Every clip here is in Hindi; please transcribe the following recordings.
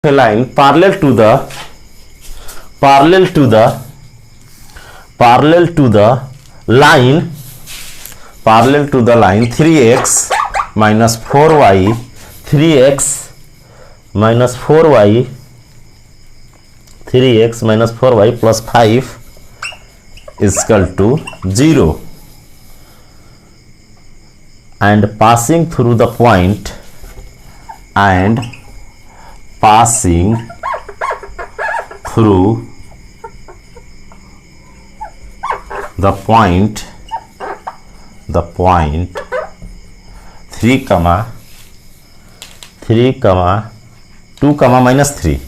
a line parallel to the line 3x minus 4y 3x minus 4y plus 5 is equal to 0 and passing through the point the point 3 comma 2 comma minus 3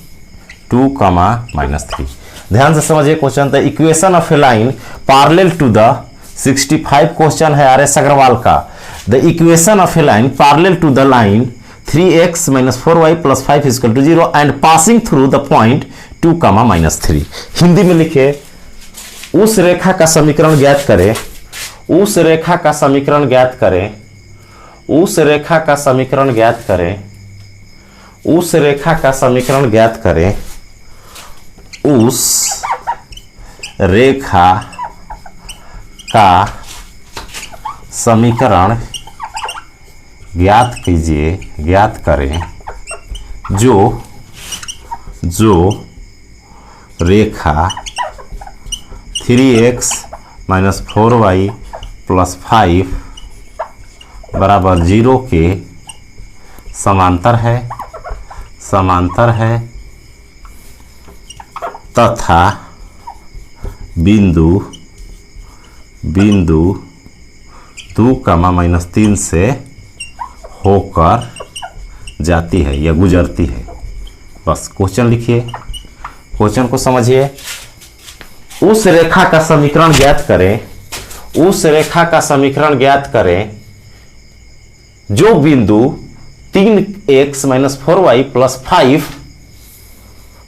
ध्यान से समझिए क्वेश्चन। तो equation of a line parallel to the 65 question है आर एस अग्रवाल का। The equation of a line parallel to the line 3x minus 4y plus 5 is equal to 0 and passing through the point 2 comma minus 3। Hindi में लिखे उस रेखा का समीकरण ज्ञात करें, उस रेखा का समीकरण ज्ञात करें, उस रेखा का समीकरण ज्ञात करें, उस रेखा का समीकरण ज्ञात करें, उस रेखा का समीकरण ज्ञात कीजिए, ज्ञात करें जो रेखा 3x minus 4y plus 5 बराबर 0 के समांतर है तथा बिंदु 2 कमा माइनस 3 से होकर जाती है या गुजरती है। बस क्वेश्चन लिखिए, क्वेश्चन को समझिए। उस रेखा का समीकरण ज्ञात करें, उस रेखा का समीकरण ज्ञात करें जो बिंदु 3x माइनस 4y प्लस 5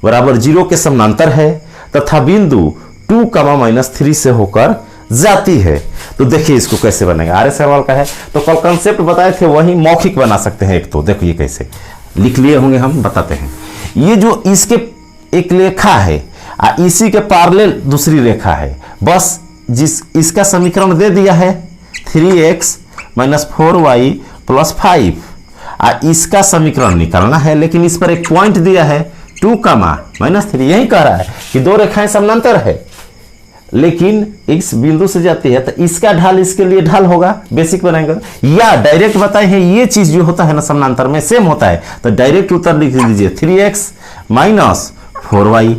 बराबर 0 के समांतर है तथा बिंदु 2 कमा माइनस 3 से होकर जाती है। तो देखिए इसको कैसे बनेगा, आर एस अग्रवाल का है तो कल कंसेप्ट बताए थे वही मौखिक बना सकते हैं। एक तो देखो ये कैसे लिख लिए होंगे, हम बताते हैं। ये जो इसके एक रेखा है इसी के पैरेलल दूसरी रेखा है, बस इसका समीकरण दे दिया है 3x माइनस 4y प्लस 5 इसका समीकरण निकालना है, लेकिन इस पर एक पॉइंट दिया है 2 कमा माइनस 3। यही कह रहा है कि दो रेखाएं समानांतर है लेकिन इस बिंदु से जाती है तो इसका ढाल इसके लिए ढाल होगा, बेसिक बनाएंगे या डायरेक्ट बताए हैं। ये चीज जो होता है ना समानांतर में सेम होता है, तो डायरेक्ट उत्तर लिख दीजिए 3x माइनस 4y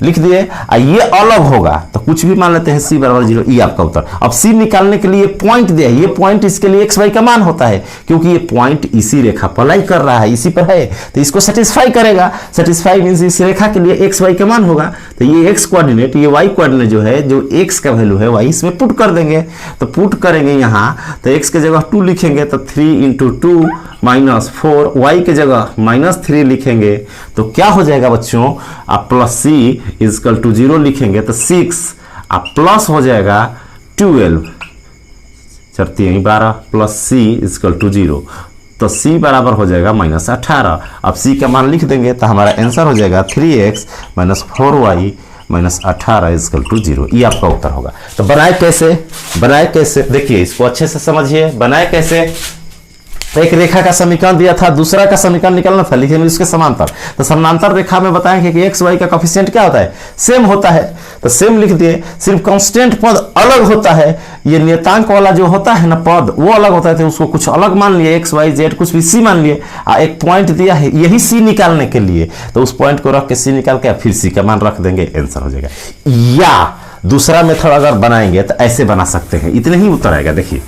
लिख दिए। ये अलग होगा तो कुछ भी मान लेते हैं c बराबर 0, ये आपका उत्तर। अब c निकालने के लिए पॉइंट दिया है, ये पॉइंट इसके लिए x y का मान होता है क्योंकि ये पॉइंट इसी रेखा पर लाई कर रहा है, इसी पर है तो इसको सेटिस्फाई करेगा। सेटिस्फाई मींस इस रेखा के लिए x y का मान होगा, तो ये x कोऑर्डिनेट ये y कोऑर्डिनेट जो है, जो x का वैल्यू है y इसमें पुट कर देंगे। तो पुट करेंगे यहाँ तो x के जगह 2 लिखेंगे तो 3 इंटू 2 माइनस 4, y के जगह माइनस 3 लिखेंगे तो क्या हो जाएगा बच्चों, आप प्लस c इजकल टू 0 लिखेंगे तो 6 आप प्लस हो जाएगा 12 12 प्लस c इजकल टू 0 तो c बराबर हो जाएगा माइनस 18। अब c का मान लिख देंगे तो हमारा आंसर हो जाएगा 3x minus 4y minus 18 is equal to 0। ये आपका उत्तर होगा। तो बनाए कैसे, देखिए इसको अच्छे से समझिए। बनाए कैसे, एक रेखा का समीकरण दिया था, दूसरा का समीकरण निकालना था, लिखेंगे उसके समांतर। तो समांतर रेखा में बताएंगे कि x y का कोफिशिएंट क्या होता है, सेम होता है, तो सेम लिख दिए। सिर्फ कांस्टेंट पद अलग होता है, ये नियतांक वाला जो होता है ना पद वो अलग होता है, तो उसको कुछ अलग मान लिए x y z कुछ भी c मान लिए। एक पॉइंट दिया है यही c निकालने के लिए, तो उस पॉइंट को रख के c निकाल के फिर c का मान रख देंगे, आंसर हो जाएगा। या दूसरा मेथड अगर बनाएंगे तो ऐसे बना सकते हैं, इतने ही उत्तर आएगा। देखिए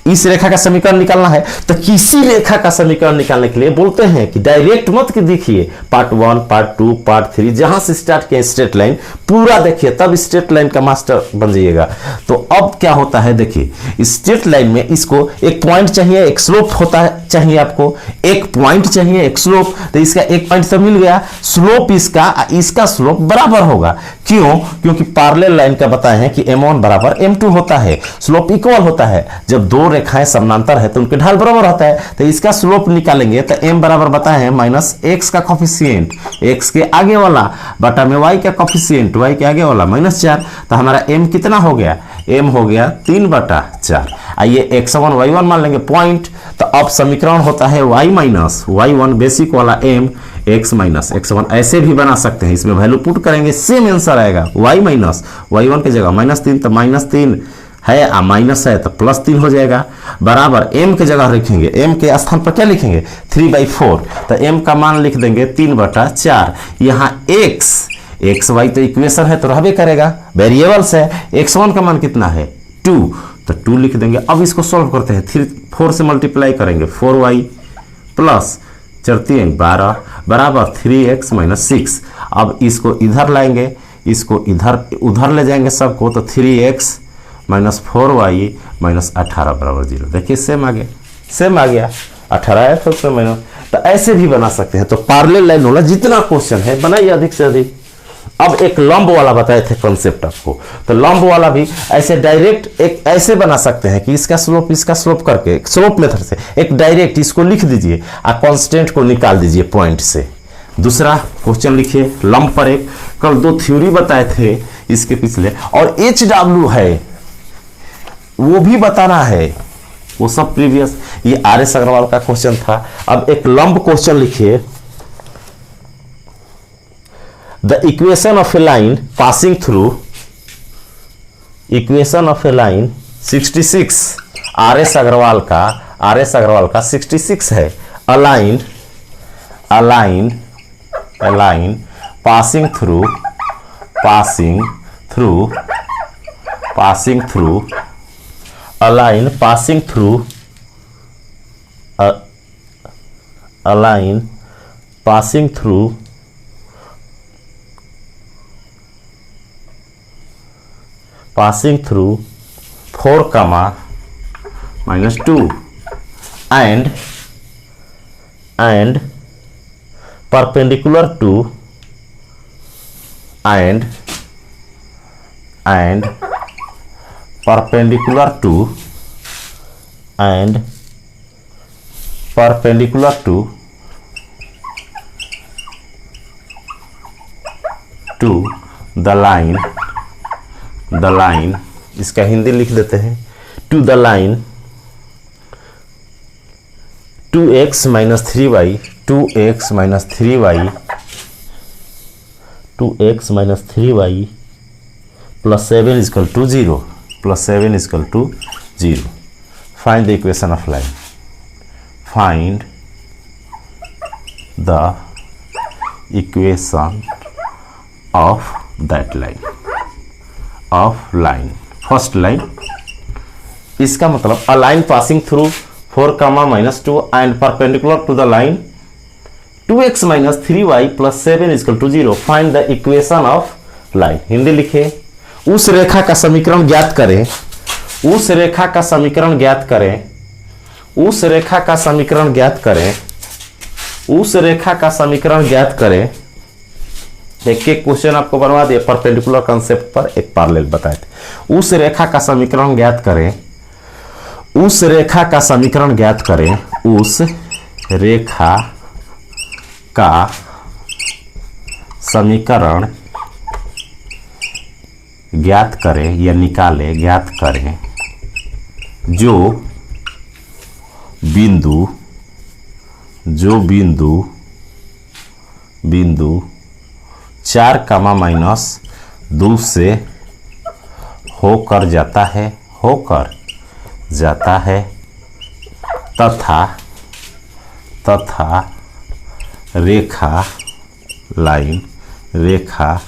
इस रेखा का समीकरण निकालना है तो किसी रेखा का समीकरण निकालने के लिए बोलते हैं कि डायरेक्ट मत कि देखिए पार्ट 1 पार्ट 2 पार्ट 3 जहां से स्टार्ट किया स्ट्रेट लाइन पूरा देखिए, तब स्ट्रेट लाइन का मास्टर बन जाइएगा। तो अब क्या होता है, देखिए स्ट्रेट लाइन में इसको एक पॉइंट चाहिए, एक स्लोप होता है, चाहिए आपको एक पॉइंट चाहिए, एक स्लोप। तो इसका एक पॉइंट तो मिल गया, स्लोप इसका स्लोप बराबर होगा। क्यों? क्योंकि पैरेलल लाइन का बताए हैं कि m1 बराबर m2 होता है, स्लोप इक्वल होता है। जब दो रेखाएं समानांतर है तो उनके ढाल बराबर होता है। तो इसका स्लोप निकालेंगे तो m बराबर बताए हैं माइनस x का कॉफिशिएंट x के आगे वाला बटा में y का कॉफिशिएंट y के आगे वाला -4। तो हमारा m कितना हो गया, m हो गया 3/4। आइए x1 y1 मान लेंगे पॉइंट। तो अब समीकरण होता है y माइनस y1 बेसिक वाला m x माइनस x1। ऐसे भी बना सकते हैं, इसमें वैल्यू पुट करेंगे सेम आंसर आएगा। y माइनस y1 की जगह -3 तो -3 है, माइनस है तो +3 हो जाएगा, बराबर m के जगह लिखेंगे, m के स्थान पर क्या लिखेंगे 3/4। तो m का मान लिख देंगे 3/4। यहाँ x y तो इक्वेशन है तो रहबे करेगा, वेरिएबल्स है। x1 का मान कितना है 2 तो 2 लिख देंगे। अब इसको सॉल्व करते हैं, 4 से मल्टीप्लाई करेंगे 4y प्लस 12 बराबर 3x - 6। अब इसको इधर लाएंगे, इसको इधर उधर ले जाएंगे सबको, तो 3x - 4y - 18 बराबर 0। देखिए सेम आ गया 18 है तो माइनस। तो ऐसे भी बना सकते हैं। तो पैरेलल लाइन वाला जितना क्वेश्चन है बनाइए अधिक से अधिक। अब एक लंब वाला बताए थे कॉन्सेप्ट आपको, तो लंब वाला भी ऐसे डायरेक्ट एक ऐसे बना सकते हैं कि इसका स्लोप करके स्लोप मेथड से एक डायरेक्ट इसको लिख दीजिए और कांस्टेंट को निकाल दीजिए पॉइंट से। दूसरा क्वेश्चन लिखिए लंब पर। एक कल 2 थ्योरी बताए थे इसके पिछले, और HW है वो भी बताना है, वो सब प्रीवियस, ये RS अग्रवाल का क्वेश्चन था। अब एक लंब क्वेश्चन लिखिए। The equation of a line passing through, equation of a line 66 RS Agarwal का 66 है। Align passing through align passing through align passing through 4, -2 and perpendicular to the line, इसका हिंदी लिख देते हैं, to the line 2x - 3y plus 7 is equal to 0, Find the equation of line. Find the equation of that line. First line, इसका मतलब a line passing through 4, -2 and perpendicular to the line 2x - 3y plus 7 is equal to 0. Find the equation of line. Hindi लिखे, उस रेखा का समीकरण ज्ञात करें, एक एक क्वेश्चन आपको बनवा दिए परपेंडिकुलर कॉन्सेप्ट पर, एक पैरेलल बताए थे। उस रेखा का समीकरण ज्ञात करें, उस रेखा का समीकरण ज्ञात करें या ज्ञात करें जो बिंदु 4, -2 से होकर जाता है तथा रेखा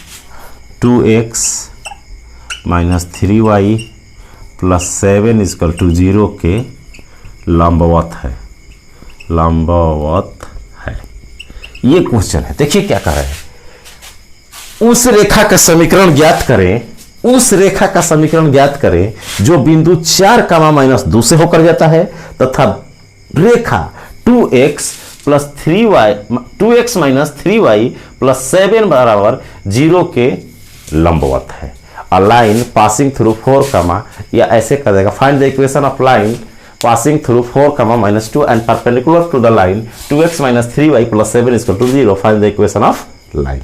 2x - 3y plus 7 is equal to 0 के लंबवत है। ये क्वेश्चन है। देखिए क्या कर रहे हैं, उस रेखा का समीकरण ज्ञात करें जो बिंदु 4, -2 से होकर जाता है तथा रेखा 2x - 3y plus 7 बराबर 0 के लंबवत है। अ लाइन पासिंग थ्रू 4, या ऐसे कर देगा। Find the equation of line passing through 4, -2 and perpendicular to the line 2x - 3y + 7 = 0. Find the equation of line.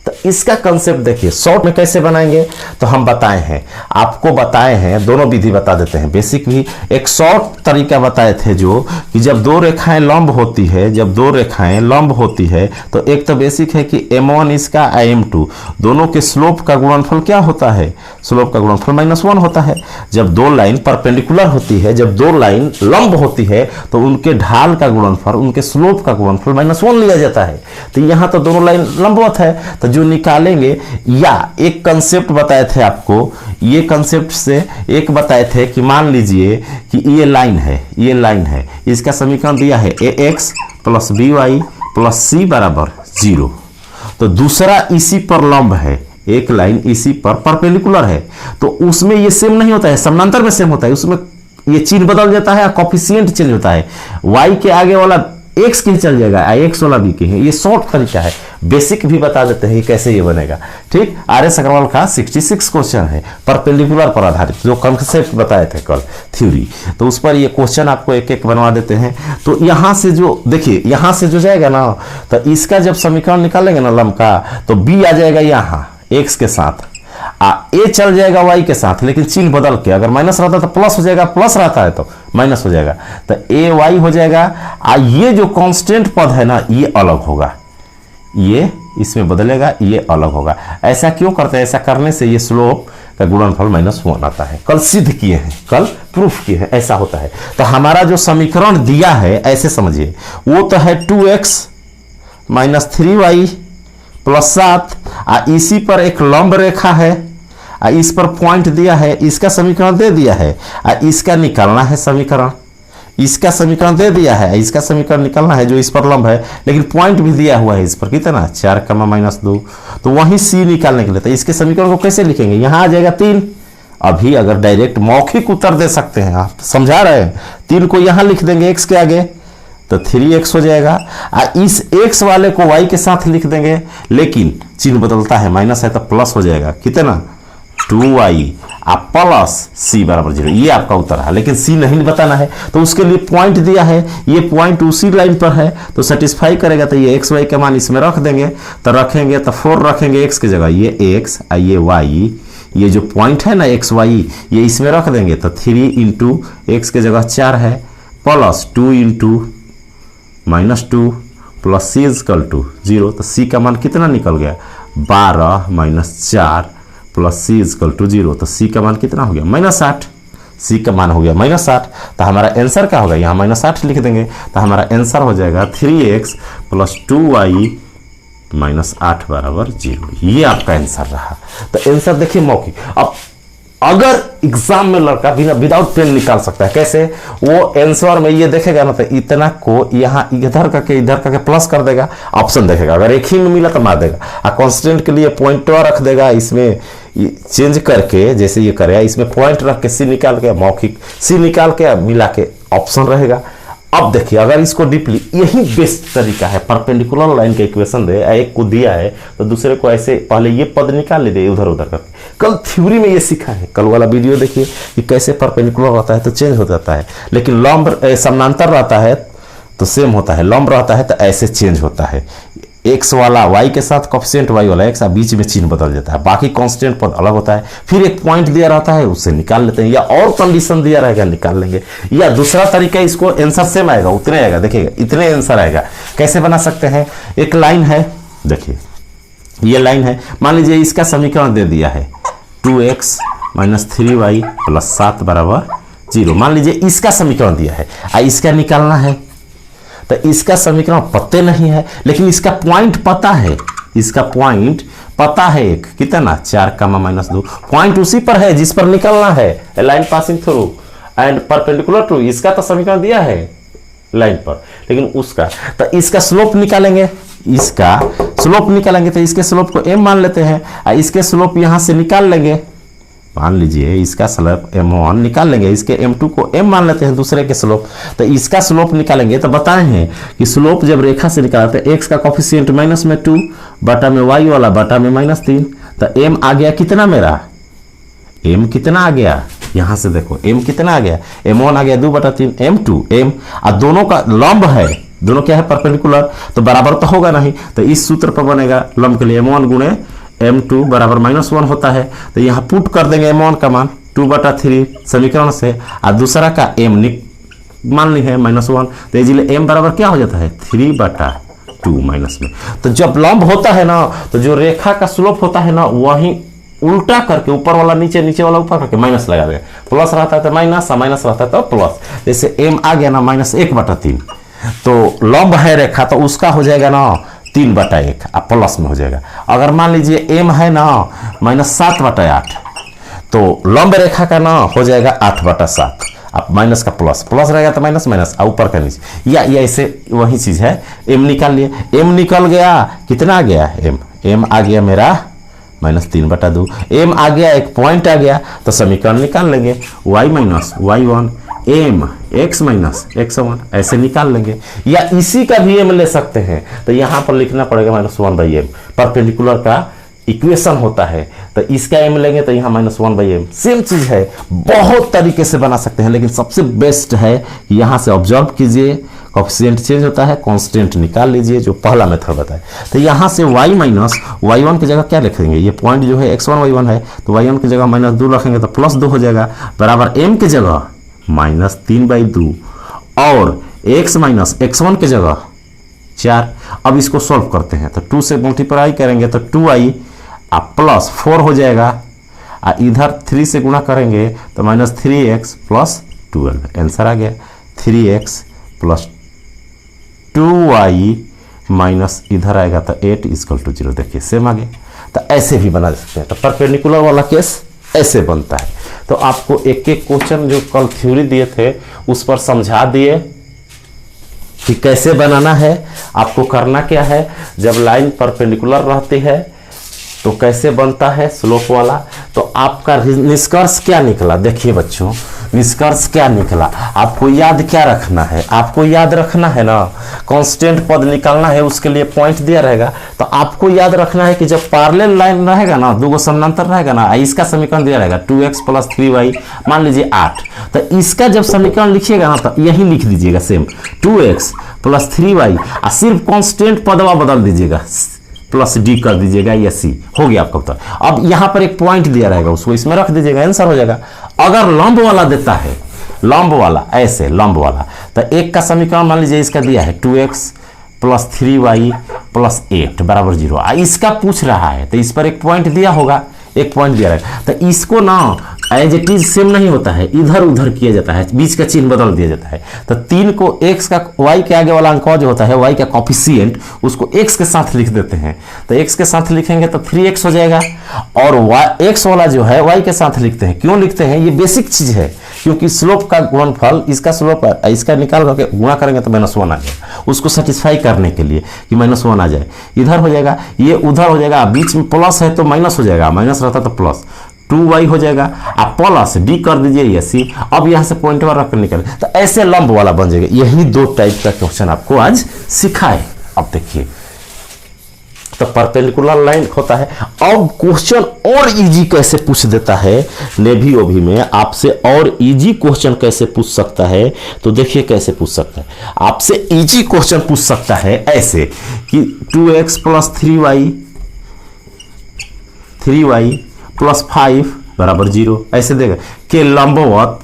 तो इसका कंसेप्ट देखिए शॉर्ट में कैसे बनाएंगे, तो हम बताए हैं, आपको बताए हैं, दोनों विधि बता देते हैं। बेसिक भी एक शॉर्ट तरीका बताए थे जो कि जब दो रेखाएं लंब होती है, जब दो रेखाएं लंब होती है तो एक तो बेसिक है कि m1 इसका m2 दोनों के स्लोप का गुणनफल क्या होता है, स्लोप का गुणनफल -1 होता है। जब दो लाइन परपेंडिकुलर होती है, जब दो लाइन लंब होती है तो उनके ढाल का गुणनफल, उनके स्लोप का गुणनफल -1 लिया जाता है। तो यहाँ तो दोनों लाइन लंबवत है, तो जो निकालेंगे, या एक कंसेप्ट बताए थे आपको, ये कंसेप्ट से एक बताए थे कि मान लीजिए कि ये लाइन है, ये लाइन है, इसका समीकरण दिया है ax + by + c = 0। तो दूसरा इसी पर लंब है, एक लाइन इसी पर परपेंडिकुलर है, तो उसमें ये सेम नहीं होता है, समानांतर में सेम होता है, उसमें ये चिन्ह बदल जाता है, कोफिशिएंट चेंज होता है, y के आगे वाला x के चल जाएगा, x वाला b के है। ये शॉर्ट तरीका है, बेसिक भी बता देते हैं कैसे ये बनेगा। ठीक, RS अग्रवाल का 66 क्वेश्चन है परपेंडिकुलर पर आधारित, जो कंसेप्ट बताए थे कल थ्योरी, तो उस पर ये क्वेश्चन आपको एक एक बनवा देते हैं। तो यहाँ से जो देखिए, यहाँ से जो जाएगा ना, तो इसका जब समीकरण निकालेंगे ना लंब का, तो b आ जाएगा यहाँ x के साथ, ए चल जाएगा y के साथ, लेकिन चिन्ह बदल के, अगर माइनस रहता तो प्लस हो जाएगा, प्लस रहता है तो माइनस हो जाएगा, तो ए वाई हो जाएगा। ये जो कांस्टेंट पद है ना, ये अलग होगा, ये इसमें बदलेगा, ये अलग होगा। ऐसा क्यों करते हैं? ऐसा करने से ये स्लोप का गुणनफल -1 आता है। कल सिद्ध किए हैं, कल प्रूफ किए हैं, ऐसा होता है। तो हमारा जो समीकरण दिया है ऐसे समझिए, वो तो है 2x - 3y + 7, इसी पर एक लंब रेखा है, इस पर पॉइंट दिया है, इसका समीकरण दे दिया है, इसका निकालना है समीकरण, इसका समीकरण दे दिया है, इसका समीकरण निकालना है जो इस पर लंब है, लेकिन पॉइंट भी दिया हुआ है इस पर, कितना 4, -2, तो वहीं c निकालने के लिए, तो इसके समीकरण को कैसे लिखेंगे? यहाँ आ जाएगा 3। अभी अगर डायरेक्ट मौखिक उत्तर दे सकते हैं, आप समझा रहे हैं, 3 को यहाँ लिख देंगे x के आगे, तो 3x हो जाएगा, इस x वाले को y के साथ लिख देंगे, लेकिन चिन्ह बदलता है, माइनस है तो प्लस हो जाएगा, कितना 2y + c = 0। ये आपका उत्तर है, लेकिन c नहीं बताना है, तो उसके लिए पॉइंट दिया है, ये पॉइंट उसी लाइन पर है, तो सेटिस्फाई करेगा, तो ये x y का मान इसमें रख देंगे, तो रखेंगे तो 4 रखेंगे x की जगह, ये x ये y, ये जो पॉइंट है ना x y, ये इसमें रख देंगे, तो 3 × x की जगह 4 है, + 2 × -2 + c = 0। तो c का मान कितना निकल गया? 12 - 4 + c = 0। तो c का मान कितना हो गया? -8। c का मान हो गया -8। तो हमारा आंसर क्या होगा? यहाँ -8 लिख देंगे, तो हमारा आंसर हो जाएगा 3x + 2y - 8 = 0। ये आपका आंसर रहा। तो आंसर देखिए मौखिक। अब अगर एग्जाम में लड़का बिना विदाउट पेन निकाल सकता है, कैसे? वो आंसर में ये देखेगा ना, तो इतना को यहाँ इधर करके प्लस कर देगा, ऑप्शन देखेगा, अगर एक ही में मिला तो मार देगा, कांस्टेंट के लिए पॉइंट रख देगा, इसमें चेंज करके जैसे ये करेगा, इसमें पॉइंट रख के सी निकाल के, मौखिक सी निकाल के मिला के ऑप्शन रहेगा। अब देखिए, अगर इसको डीपली, यही बेस्ट तरीका है, परपेंडिकुलर लाइन का इक्वेशन दे, एक को दिया है तो दूसरे को ऐसे पहले ये पद निकाल लीजिए उधर उधर करके। कल थ्योरी में ये सीखा है, कल वाला वीडियो देखिए कि कैसे परपेंडिकुलर रहता है तो चेंज हो जाता है, लेकिन लंब समानांतर रहता है तो सेम होता है, लंब रहता है तो ऐसे चेंज होता है। x वाला y के साथ कोफिशिएंट y वाला x, बीच में चिन्ह बदल जाता है, बाकी कांस्टेंट पद अलग होता है। फिर एक पॉइंट दिया रहता है, उससे निकाल लेते हैं, या और कंडीशन दिया रहेगा निकाल लेंगे, या दूसरा तरीका, इसको आंसर सेम आएगा, उतने आएगा, देखिएगा इतने आंसर आएगा। कैसे बना सकते हैं? एक लाइन है, देखिए ये लाइन है, मान लीजिए इसका समीकरण दे दिया है 2x - 3y + 7 = 0। मान लीजिए इसका समीकरण दिया है, इसका निकालना है, तो इसका समीकरण पते नहीं है, लेकिन इसका पॉइंट पता है, इसका पॉइंट पता है, एक कितना 4, -2 पॉइंट उसी पर है जिस पर निकलना है, line passing through and perpendicular to, इसका तो समीकरण दिया है लाइन पर, लेकिन उसका, तो इसका स्लोप निकालेंगे, इसका स्लोप निकालेंगे, तो इसके स्लोप को m मान लेते हैं, इसके स्लोप यहां से निकाल लेंगे, मान लीजिए इसका स्लोप m1 निकाल लेंगे, इसके m2 को m मान लेते हैं, दूसरे के स्लोप, तो इसका स्लोप निकालेंगे। तो बताए हैं कि स्लोप जब रेखा से निकालते हैं, x का कोफिशिएंट -2 बटा में y वाला बटा में -3, तो m आ गया कितना मेरा? m कितना आ गया? यहाँ से देखो m कितना आ गया, m1 आ गया 2/3 m2 m, और दोनों का लंब है, दोनों क्या है परपेंडिकुलर, तो बराबर तो होगा नहीं, तो इस सूत्र पर बनेगा लंब के लिए m1 गुणे m2 बराबर -1 होता है। तो यहाँ पुट कर देंगे m1 का मान 2/3 समीकरण से, और दूसरा का m मान ली है -1, तो इजीली m बराबर क्या हो जाता है 3/2 माइनस में। तो जब लंब होता है ना, तो जो रेखा का स्लोप होता है ना वहीं उल्टा करके ऊपर वाला नीचे, नीचे वाला ऊपर करके माइनस लगा देगा, प्लस रहता है तो माइनस, माइनस रहता है तो प्लस। जैसे m आ गया ना -1/3, तो लंब है रेखा तो उसका हो जाएगा ना 3/1 अब प्लस में हो जाएगा। अगर मान लीजिए m है ना -7/8, तो लंब रेखा का ना हो जाएगा 8/7, अब माइनस का प्लस, प्लस रहेगा तो माइनस, माइनस ऊपर का नीचे, या ऐसे वही चीज है। m निकाल लिए, m निकल गया, कितना आ गया m आ गया मेरा -3/2, m आ गया, एक पॉइंट आ गया, तो समीकरण निकाल लेंगे y - y1 m x - x1 ऐसे निकाल लेंगे, या इसी का भी m ले सकते हैं, तो यहाँ पर लिखना पड़ेगा -1/m, परपेंडिकुलर का इक्वेशन होता है, तो इसका m लेंगे तो यहाँ -1/m, सेम चीज है, बहुत तरीके से बना सकते हैं, लेकिन सबसे बेस्ट है यहाँ से ऑब्जर्व कीजिए, कोएफिशिएंट चेंज होता है, कांस्टेंट निकाल लीजिए जो पहला मेथड बताया। तो यहाँ से y - y1 की जगह क्या लिखेंगे, ये पॉइंट जो है x1 y1 है, तो y1 की जगह -2 रखेंगे तो +2 हो जाएगा, बराबर m की जगह -3/2 और x - x1 की जगह 4। अब इसको सॉल्व करते हैं, तो 2 से मल्टीप्लाई करेंगे तो 2i +4 हो जाएगा, और इधर 3 से गुणा करेंगे तो -3x + 12, आंसर आ गया 3x + 2y माइनस इधर आएगा तो 8 = 0। देखिए सेम आ गया। तो ऐसे भी बना सकते हैं, तो परपेंडिकुलर वाला केस ऐसे बनता है। तो आपको एक एक क्वेश्चन जो कल थ्योरी दिए थे उस पर समझा दिए कि कैसे बनाना है, आपको करना क्या है। जब लाइन परपेंडिकुलर रहती है तो कैसे बनता है स्लोप वाला। तो आपका निष्कर्ष क्या निकला, देखिए बच्चों निष्कर्ष क्या निकला, आपको याद क्या रखना है, आपको याद रखना है ना कांस्टेंट पद निकालना है, उसके लिए पॉइंट दिया रहेगा। तो आपको याद रखना है कि जब पैरेलल लाइन रहेगा ना, दो समानांतर रहेगा ना, इसका समीकरण दिया रहेगा 2x + 3y मान लीजिए 8, तो इसका जब समीकरण लिखिएगा ना तो यही लिख दीजिएगा सेम 2x + 3y, और सिर्फ कांस्टेंट पदवा बदल दीजिएगा +d कर दीजिएगा या c, हो गया आपका उत्तर। अब यहाँ पर एक पॉइंट दिया रहेगा उसको इसमें रख दीजिएगा, आंसर हो जाएगा। अगर लंब वाला देता है, लंब वाला ऐसे लंब वाला, तो एक का समीकरण मान लीजिए इसका दिया है 2x + 3y + 8 = 0, इसका पूछ रहा है तो इस पर एक पॉइंट दिया होगा, एक पॉइंट दिया रहेगा। तो इसको ना एज इट इज सेम नहीं होता है, इधर उधर किया जाता है, बीच का चिन्ह बदल दिया जाता है। तो 3 को x का y के आगे वाला अंक जो होता है y का कोफिशिएंट उसको x के साथ लिख देते हैं। तो x के साथ लिखेंगे तो 3x हो जाएगा, और x वाला जो है y के साथ लिखते हैं। क्यों लिखते हैं, ये बेसिक चीज है, क्योंकि स्लोप का गुणनफल इसका स्लोप इसका निकाल करके गुणा करेंगे तो -1 आ जाएगा, उसको सेटिस्फाई करने के लिए कि -1 आ जाए। इधर हो जाएगा, ये उधर हो जाएगा, बीच में प्लस है तो माइनस हो जाएगा, माइनस रहता तो प्लस 2y हो जाएगा, आप प्लस d कर दीजिए या c। अब यहाँ से पॉइंट पर रखकर निकले तो ऐसे लंब वाला बन जाएगा। यही 2 टाइप का क्वेश्चन आपको आज सिखाए। अब देखिए तो परपेंडिकुलर लाइन होता है। अब क्वेश्चन और इजी कैसे पूछ देता है, नेवी ओवी में आपसे और इजी क्वेश्चन कैसे पूछ सकता है, तो देखिए कैसे पूछ सकता है। आपसे इजी क्वेश्चन पूछ सकता है ऐसे कि 2x + 3y + 5 = 0 ऐसे देगा कि लंबवत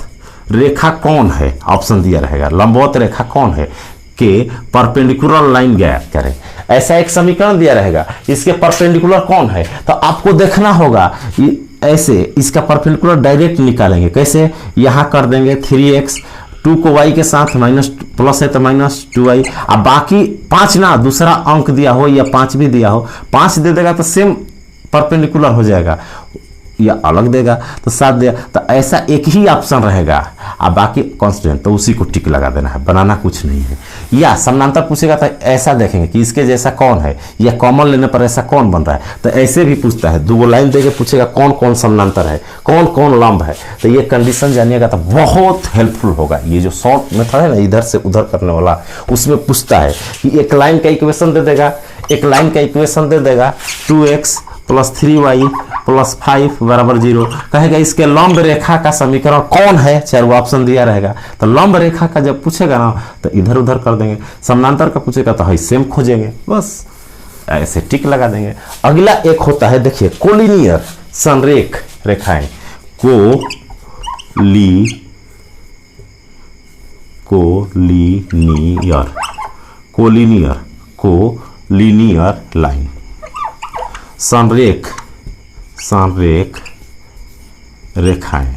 रेखा कौन है, ऑप्शन दिया रहेगा लंबवत रेखा कौन है कि परपेंडिकुलर लाइन ज्ञात करें, ऐसा एक समीकरण दिया रहेगा। इसके परपेंडिकुलर कौन है तो आपको देखना होगा, ऐसे इसका परपेंडिकुलर डायरेक्ट निकालेंगे। कैसे, यहाँ कर देंगे 3x, 2 को y के साथ माइनस प्लस है तो -2y, अब बाकी 5 ना दूसरा अंक दिया हो या 5 भी दिया हो, 5 दे देगा तो सेम परपेंडिकुलर हो जाएगा, या अलग देगा तो 7 देगा। तो ऐसा एक ही ऑप्शन रहेगा, अब बाकी कांस्टेंट तो उसी को टिक लगा देना है, बनाना कुछ नहीं है। या समानांतर पूछेगा तो ऐसा देखेंगे कि इसके जैसा कौन है, या कॉमन लेने पर ऐसा कौन बन रहा है। तो ऐसे भी पूछता है, 2 लाइन देके पूछेगा कौन कौन समानांतर है, कौन कौन लंब है। तो ये कंडीशन जानिएगा तो बहुत हेल्पफुल होगा। ये जो शॉर्ट मेथड है ना इधर से उधर करने वाला, उसमें पूछता है कि एक लाइन का इक्वेशन दे देगा, एक लाइन का इक्वेशन दे देगा 2x प्लस 3y प्लस 5 बराबर 0। कहेगा इसके लंब रेखा का समीकरण कौन है, चाहे वो ऑप्शन दिया रहेगा। तो लंब रेखा का जब पूछेगा ना तो इधर उधर कर देंगे, समानांतर का पूछेगा तो सेम खोजेंगे, बस ऐसे टिक लगा देंगे। अगला एक होता है, देखिए कोलिनियर संरेख रेखाएं, कोलिनियर लाइन, संरेख रेखाएं।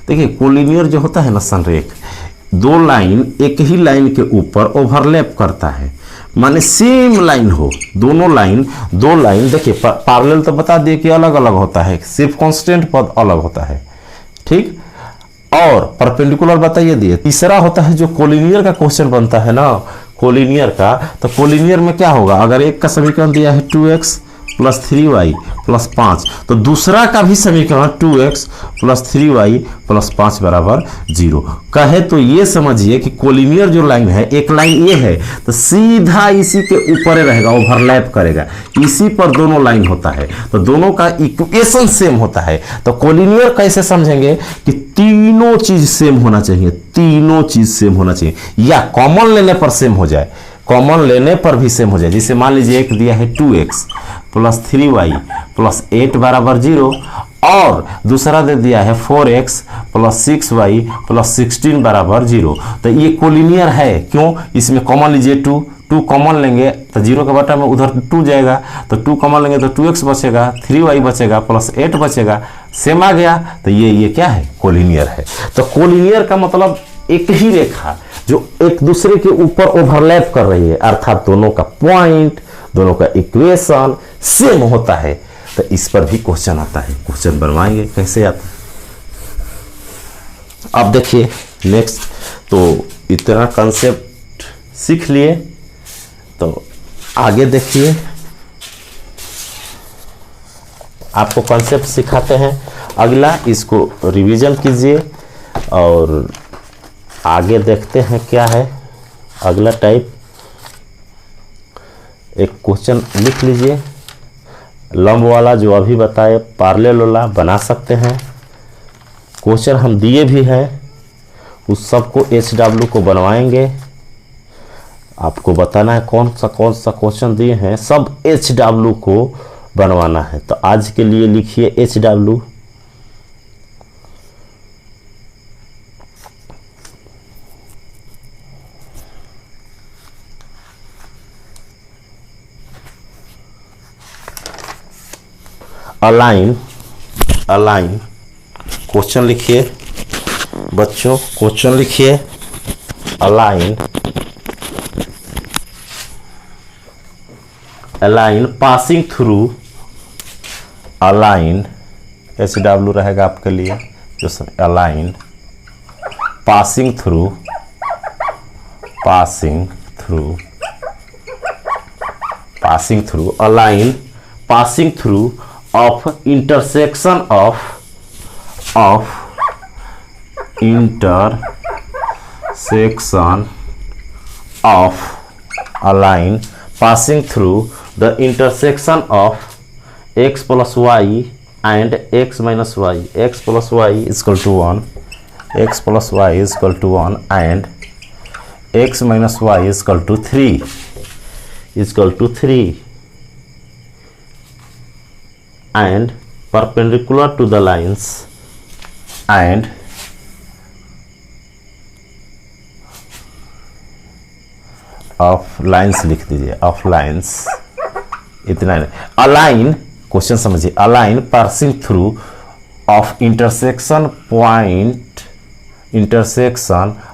देखिए कोलिनियर जो होता है ना संरेख, दो लाइन एक ही लाइन के ऊपर ओवरलैप करता है, माने सेम लाइन हो, दो लाइन देखिए पैरेलल तो बता दिए कि अलग अलग होता है, सिर्फ कांस्टेंट पद अलग होता है, ठीक। और परपेंडिकुलर बताइए दिए। तीसरा होता है जो कोलिनियर का क्वेश्चन बनता है ना, कोलिनियर का, तो कोलिनियर में क्या होगा, अगर एक का समीकरण दिया है 2x प्लस 3y प्लस 5, तो दूसरा का भी समीकरण 2x प्लस 3y प्लस 5 बराबर 0। कहे तो ये समझिए कि कोलिनियर जो लाइन है, एक लाइन ये है तो सीधा इसी के ऊपर रहेगा, ओवरलैप करेगा, इसी पर दोनों लाइन होता है, तो दोनों का इक्वेशन सेम होता है। तो कोलिनियर कैसे समझेंगे कि तीनों चीज सेम होना चाहिए, या कॉमन लेने पर सेम हो जाए, कॉमन लेने पर भी सेम हो जाए। जैसे मान लीजिए एक दिया है 2x प्लस 3y प्लस 8 बराबर 0, और दूसरा दे दिया है 4x प्लस 6y प्लस 16 बराबर 0। तो ये कोलिनियर है, क्यों, इसमें कॉमन लीजिए 2 कॉमन लेंगे तो 0 के बटा में उधर 2 जाएगा, तो 2 कॉमन लेंगे तो 2x बचेगा, 3y बचेगा प्लस 8 बचेगा, सेम आ गया। तो ये क्या है, कोलिनियर है। तो कोलिनियर का मतलब एक ही रेखा जो एक दूसरे के ऊपर ओवरलैप कर रही है, अर्थात दोनों का पॉइंट, दोनों का इक्वेशन सेम होता है। तो इस पर भी क्वेश्चन आता है, क्वेश्चन बनवाएंगे कैसे आता है। अब देखिए नेक्स्ट, तो इतना कंसेप्ट सीख लिए, तो आगे देखिए आपको कंसेप्ट सिखाते हैं। अगला इसको रिवीजन कीजिए और आगे देखते हैं क्या है अगला टाइप। एक क्वेश्चन लिख लीजिए, लंब वाला जो अभी बताए, पैरेलल वाला बना सकते हैं। क्वेश्चन हम दिए भी हैं, उस सबको HW को बनवाएंगे। आपको बताना है कौन सा क्वेश्चन दिए हैं, सब HW को बनवाना है। तो आज के लिए लिखिए HW। अलाइन क्वेश्चन लिखिए बच्चों, क्वेश्चन लिखिए। Align passing through, align HW रहेगा आपके लिए, जो align passing through align passing through of intersection of a line passing through the intersection of x plus y and x minus y, x plus y is equal to 1, x plus y is equal to 1 and x minus y is equal to 3 and perpendicular to the lines and of lines लिख दीजिए, of lines, इतना नहीं। अलाइन क्वेश्चन समझिए, align passing through of intersection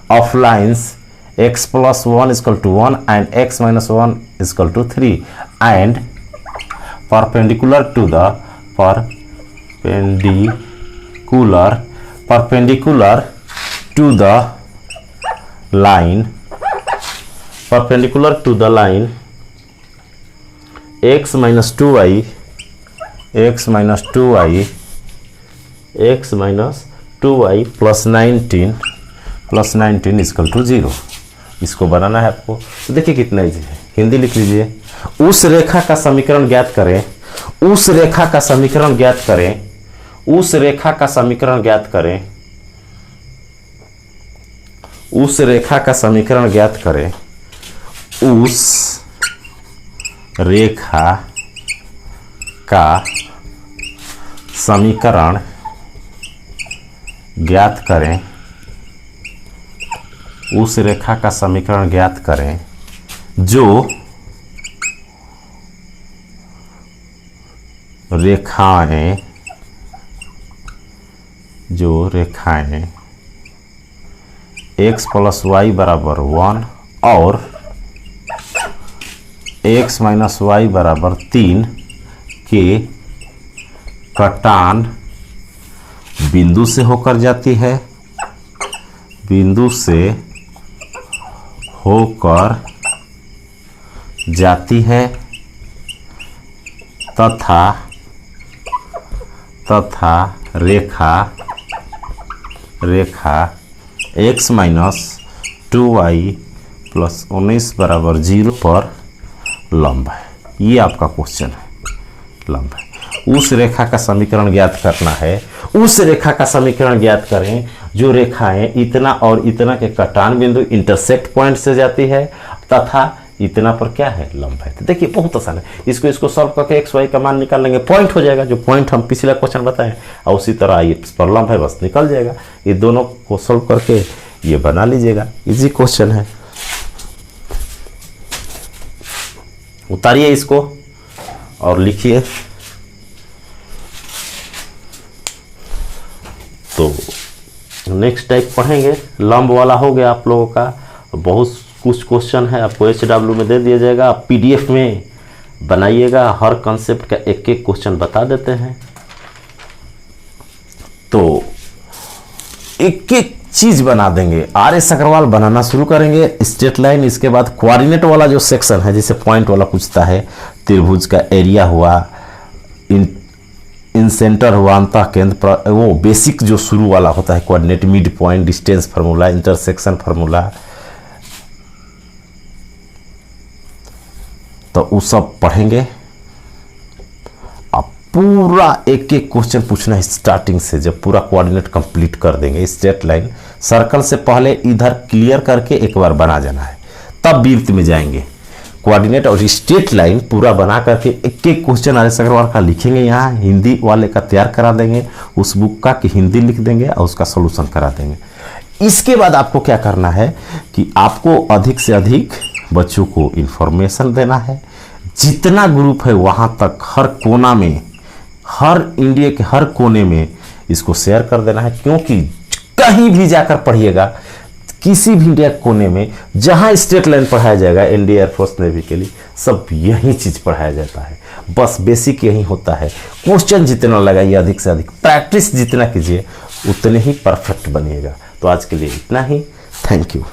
of lines x plus 1 is equal to 1 and x minus 1 is equal to 3 and perpendicular to the line x minus 2y plus 19 is equal to 0। इसको बनाना है आपको। तो देखिए कितना इजी है, हिंदी लिख लीजिए। उस रेखा का समीकरण ज्ञात करें, उस रेखा का समीकरण ज्ञात करें, उस रेखा का समीकरण ज्ञात करें, उस रेखा का समीकरण ज्ञात करें, उस रेखा का समीकरण ज्ञात करें, उस रेखा का समीकरण ज्ञात करें जो रेखाएं x प्लस वाई बराबर 1 और x माइनस वाई बराबर 3 के कटान बिंदु से होकर जाती है, बिंदु से होकर जाती है तथा रेखा x माइनस 2y प्लस 19 बराबर 0 पर लंब है। ये आपका क्वेश्चन है, लंब है। उस रेखा का समीकरण ज्ञात करना है, उस रेखा का समीकरण ज्ञात करें जो रेखाएं इतना और इतना के कटान बिंदु इंटरसेक्ट पॉइंट से जाती है तथा इतना पर क्या है, लंब है। तो देखिए बहुत आसान है, इसको सॉल्व करके एक्स वाई का मान निकाल लेंगे, पॉइंट हो जाएगा, जो पॉइंट हम पिछला क्वेश्चन बताएं, और उसी तरह ये पर लंब है, बस निकल जाएगा। ये दोनों को सॉल्व करके ये बना लीजिएगा, इजी क्वेश्चन है। उतारिए इसको और लिखिए। तो नेक्स्ट टाइप पढ़ेंगे, लंब वाला हो गया आप लोगों का। बहुत कुछ क्वेश्चन है, आपको HW में दे दिया जाएगा, आप PDF में बनाइएगा, हर कॉन्सेप्ट का एक एक क्वेश्चन बता देते हैं। तो एक एक चीज बना देंगे। RS अग्रवाल बनाना शुरू करेंगे, स्ट्रेट लाइन, इसके बाद कोऑर्डिनेट वाला जो सेक्शन है, जैसे पॉइंट वाला पूछता है, त्रिभुज का एरिया हुआ, इन सेंटर हुआ, अंतः केंद्र, वो बेसिक जो शुरू वाला होता है, coordinate, mid point, distance formula, intersection formula, तो वो सब पढ़ेंगे। अब पूरा एक एक क्वेश्चन पूछना है स्टार्टिंग से, जब पूरा कोऑर्डिनेट कंप्लीट कर देंगे। स्ट्रेट लाइन सर्कल से पहले इधर क्लियर करके एक बार बना जाना है, तब वृत्त में जाएंगे। कोऑर्डिनेट और स्ट्रेट लाइन पूरा बना करके एक एक क्वेश्चन RS अग्रवाल का लिखेंगे, यहाँ हिंदी वाले का तैयार करा देंगे, उस बुक का कि हिंदी लिख देंगे और उसका सोल्यूशन करा देंगे। इसके बाद आपको क्या करना है कि आपको अधिक से अधिक बच्चों को इंफॉर्मेशन देना है, जितना ग्रुप है वहाँ तक, हर कोना में, हर इंडिया के हर कोने में इसको शेयर कर देना है। क्योंकि कहीं भी जाकर पढ़िएगा, किसी भी इंडिया कोने में जहाँ स्ट्रेट लाइन पढ़ाया जाएगा, इंडिया एयरफोर्स नेवी के लिए, सब यही चीज़ पढ़ाया जाता है। बस बेसिक यही होता है। क्वेश्चन जितना लगाइए, अधिक से अधिक प्रैक्टिस जितना कीजिए, उतने ही परफेक्ट बनिएगा। तो आज के लिए इतना ही, थैंक यू।